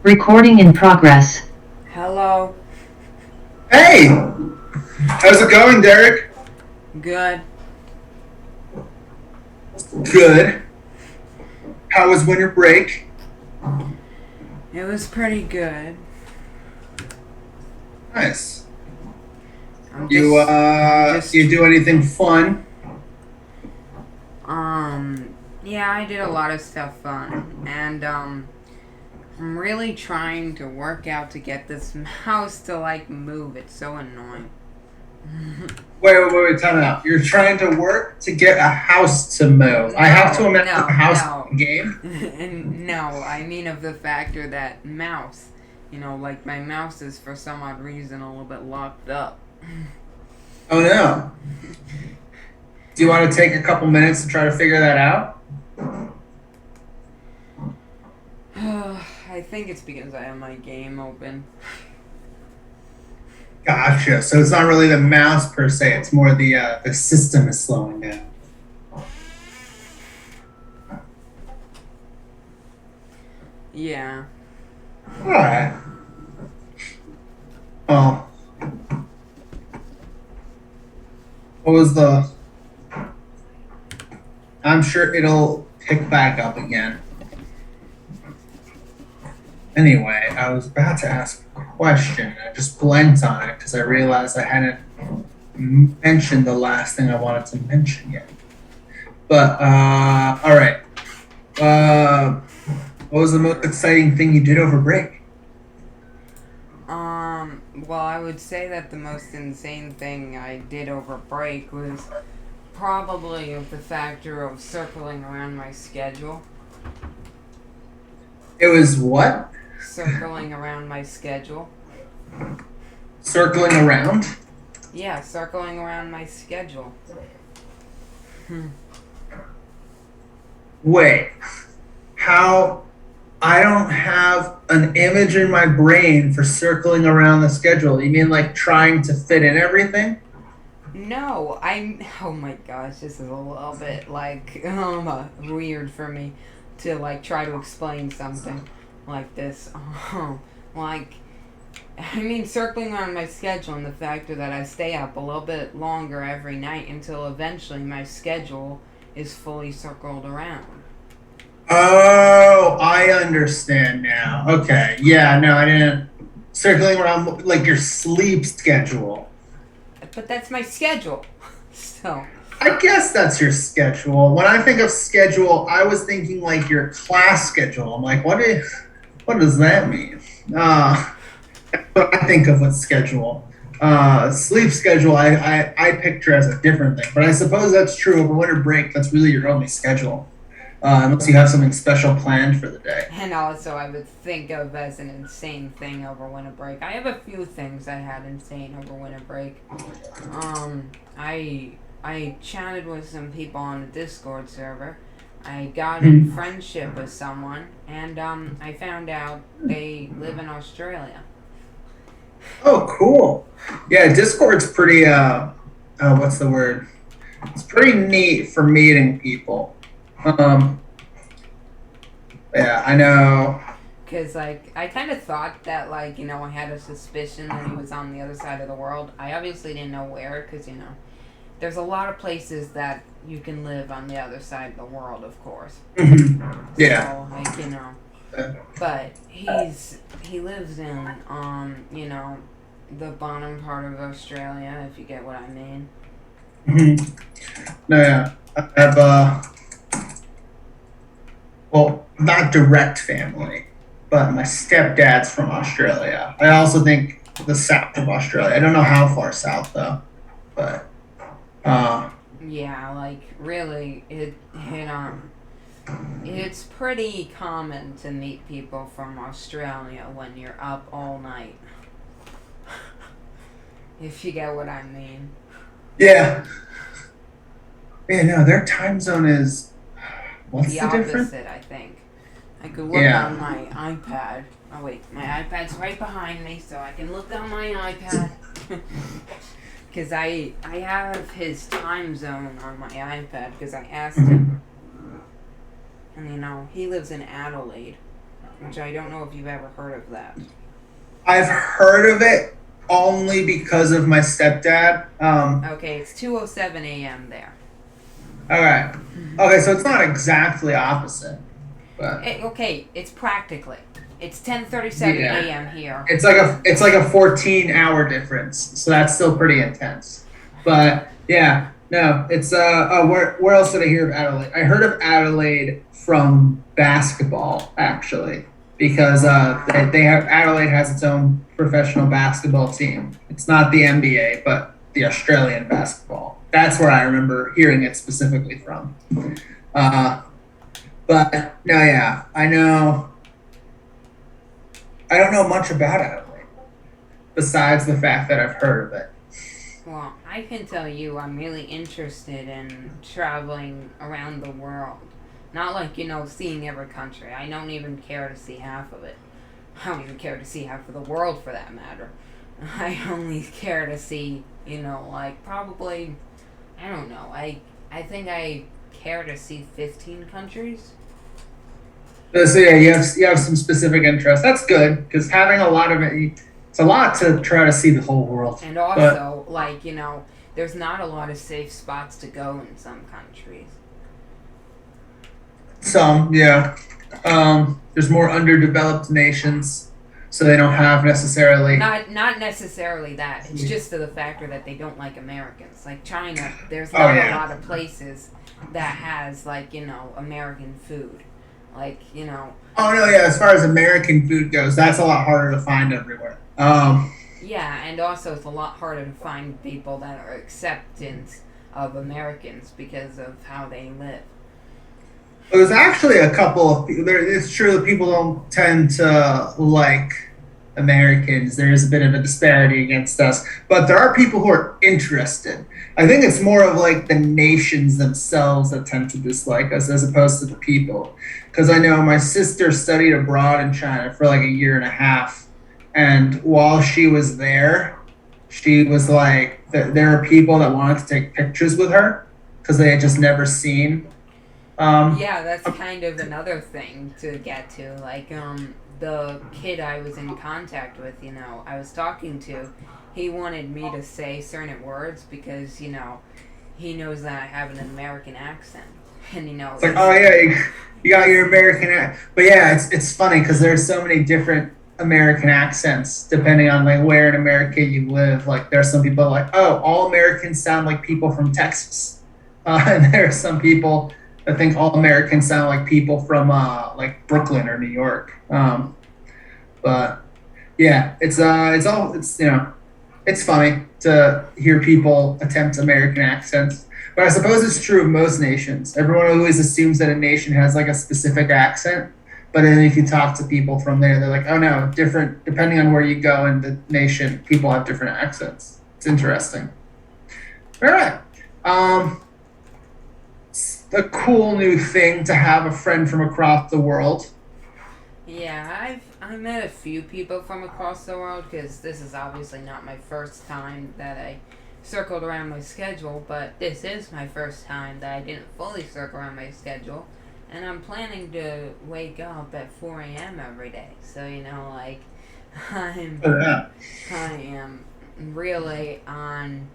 Recording in progress. Hello. Hey! How's it going, Derek? Good. Good. How was winter break? It was pretty good. Nice. I'm You do anything fun? Yeah, I did a lot of stuff fun. And, I'm really trying to work out to get this mouse to, like, move. It's so annoying. Wait, time out. You're trying to work to get a house to move. I have to imagine a house game. No, I mean of the factor that mouse. Like my mouse is for some odd reason a little bit locked up. Oh no. Do you want to take a couple minutes to try to figure that out? I think it's because I have my game open. Gotcha. So it's not really the mouse per se. It's more the system is slowing down. Yeah. All right. Oh. What was the? I'm sure it'll pick back up again. Anyway, I was about to ask a question. I just blanked on it because I realized I hadn't mentioned the last thing I wanted to mention yet. But all right. What was the most exciting thing you did over break? Well, I would say that the most insane thing I did over break was probably the factor of circling around my schedule. It was what? Circling around my schedule. Circling around? Yeah, circling around my schedule. Wait. How? I don't have an image in my brain for circling around the schedule. You mean like trying to fit in everything? No, oh my gosh, this is a little bit like weird for me to like try to explain something like this. Like, I mean, circling around my schedule and the factor that I stay up a little bit longer every night until eventually my schedule is fully circled around. Oh, I understand now. Okay. Yeah, no, I didn't. Circling around like your sleep schedule. But that's my schedule. So. I guess that's your schedule. When I think of schedule, I was thinking like your class schedule. I'm like, what does that mean? What I think of with schedule. Sleep schedule, I picture as a different thing. But I suppose that's true. Over winter break, that's really your only schedule. Unless you have something special planned for the day. And also, I would think of as an insane thing over winter break. I have a few things I had insane over winter break. I chatted with some people on the Discord server. I got in friendship with someone, and I found out they live in Australia. Oh, cool. Yeah, Discord's pretty, what's the word? It's pretty neat for meeting people. Yeah, I know. Because, like, I kind of thought that, like, I had a suspicion that he was on the other side of the world. I obviously didn't know where, because, there's a lot of places that you can live on the other side of the world, of course. Yeah. So, like, but he lives in, the bottom part of Australia, if you get what I mean. No, yeah. I have, well, not direct family, but my stepdad's from Australia. I also think the south of Australia. I don't know how far south though, but yeah, like really, it's pretty common to meet people from Australia when you're up all night. If you get what I mean. Yeah. Yeah, no, their time zone is what's The the difference? opposite, I think. I could look on Yeah. my iPad. Oh wait, my iPad's right behind me, so I can look on my iPad. Because I have his time zone on my iPad because I asked him. And he lives in Adelaide, which I don't know if you've ever heard of that. I've heard of it only because of my stepdad. Okay, it's 2:07 a.m. there. Okay. Okay, so it's not exactly opposite, but Okay, it's practically. It's 10:37 yeah. a.m. here. It's like a 14-hour difference, so that's still pretty intense. But yeah, no, it's where else did I hear of Adelaide? I heard of Adelaide from basketball actually, because they have Adelaide has its own professional basketball team. It's not the NBA, but the Australian basketball. That's where I remember hearing it specifically from. Uh, but no, yeah, I don't know much about Adelaide besides the fact that I've heard of it. Well, I can tell you I'm really interested in traveling around the world. Not like, seeing every country. I don't even care to see half of it. I don't even care to see half of the world for that matter. I only care to see, like probably, I don't know. I think I care to see 15 countries. So yeah, you have some specific interests. That's good because having a lot of it, it's a lot to try to see the whole world. And But also, like, there's not a lot of safe spots to go in some countries. some, yeah, there's more underdeveloped nations, so they don't have necessarily. Not necessarily that. It's just to the factor that they don't like Americans. Like China, there's Oh not a yeah. lot of places that has like, American food. Like, Oh no, yeah. As far as American food goes, that's a lot harder to find everywhere. yeah, and also it's a lot harder to find people that are acceptance of Americans because of how they live. There's actually a couple of people. It's true that people don't tend to like Americans. There is a bit of a disparity against us, but there are people who are interested. I think it's more of like the nations themselves that tend to dislike us as opposed to the people. Because I know my sister studied abroad in China for like a year and a half, and while she was there, she was like, there are people that wanted to take pictures with her because they had just never seen. Um, Yeah, that's kind of another thing to get to. Like, the kid I was in contact with, I was talking to, he wanted me to say certain words because, he knows that I have an American accent. And, It's like, oh yeah, you got he's, your American but yeah, it's funny because there's so many different American accents depending on like where in America you live. Like there's some people like, oh, all Americans sound like people from Texas, and there are some people that think all Americans sound like people from like Brooklyn or New York. But yeah, it's funny to hear people attempt American accents. But I suppose it's true of most nations. Everyone always assumes that a nation has like a specific accent. But then if you talk to people from there, they're like, oh no, different, depending on where you go in the nation, people have different accents. It's interesting. All right. It's a cool new thing to have a friend from across the world. yeah, I met a few people from across the world because this is obviously not my first time that I circled around my schedule, but this is my first time that I didn't fully circle around my schedule. And I'm planning to wake up at 4 a.m. every day. So, like, I'm Oh, yeah. I am really on,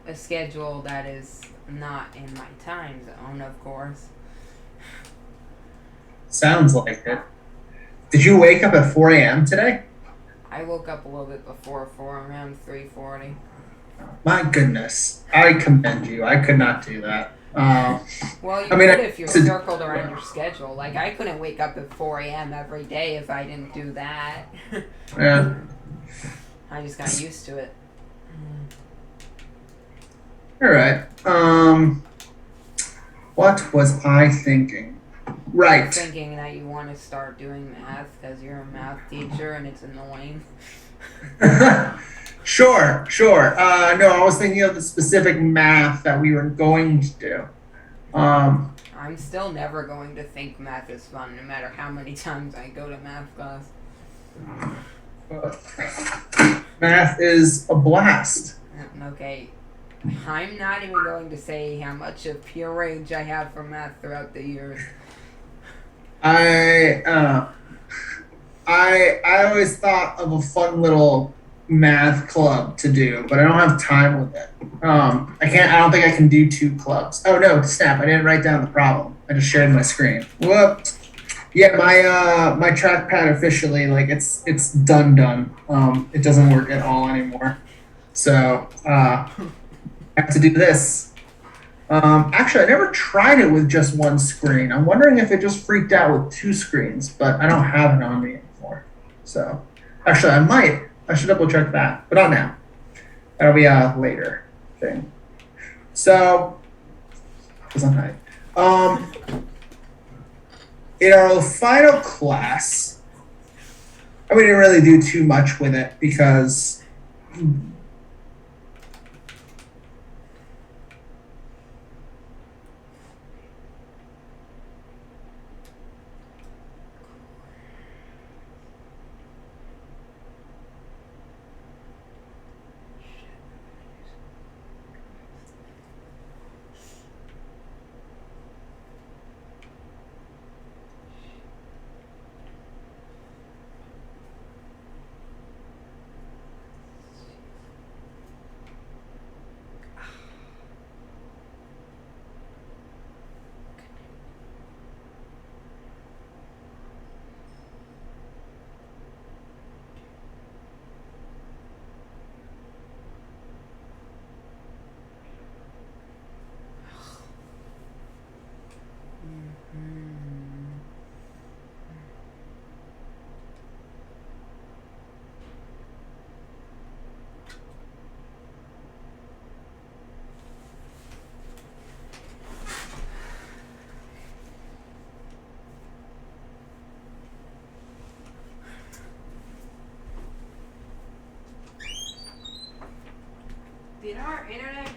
a schedule that is not in my time zone, of course. Sounds like it. Did you wake up at 4 a.m. today? I woke up a little bit before 4, around 3:40. My goodness. I commend you. I could not do that. Well, you I mean, could if you're circled around your schedule. Like, I couldn't wake up at 4 a.m. every day if I didn't do that. yeah. I just got used to it. All right. What was I thinking? You're Right. thinking that you want to start doing math because you're a math teacher and it's annoying. Sure, sure. No, I was thinking of the specific math that we were going to do. Um, I'm still never going to think math is fun, no matter how many times I go to math class. Math is a blast. Okay, I'm not even going to say how much of pure rage I have for math throughout the years. I I always thought of a fun little math club to do, but I don't have time with it. I can't. I don't think I can do two clubs. Oh no, snap! I didn't write down the problem. I just shared my screen. Whoops. Yeah, my trackpad officially like it's done. It doesn't work at all anymore. So I have to do this. Actually, I never tried it with just one screen. I'm wondering if it just freaked out with two screens, but I don't have it on me anymore. So, actually, I might. I should double check that, but not now. That'll be a later thing. So, was on night. In our final class, we didn't really do too much with it because Did our internet